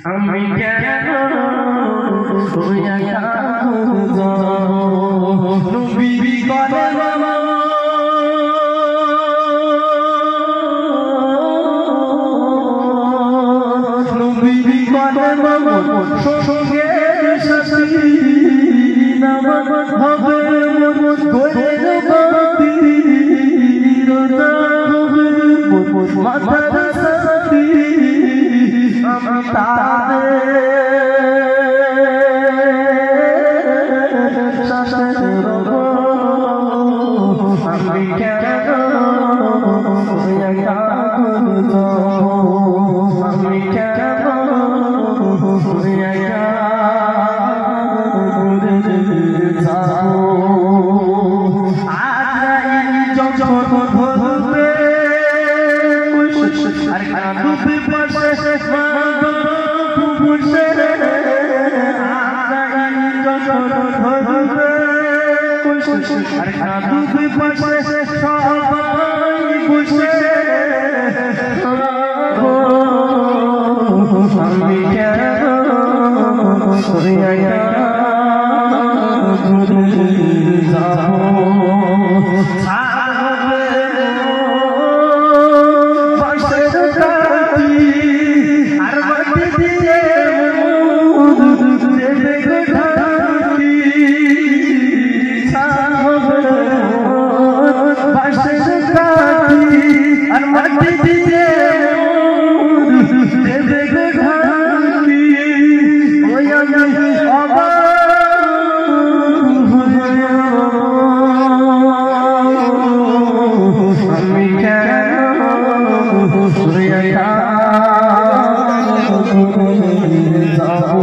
আমি কেন হইয়া নবী করে বাবা নবী করে বাবা সঙ্গে সাথী নামাজ হবে গোয়ের বাতি রোজা হবে মাথার সাথী আমি তাদের সাথে রব আমি কেন আমি কেন আমি কেন I'm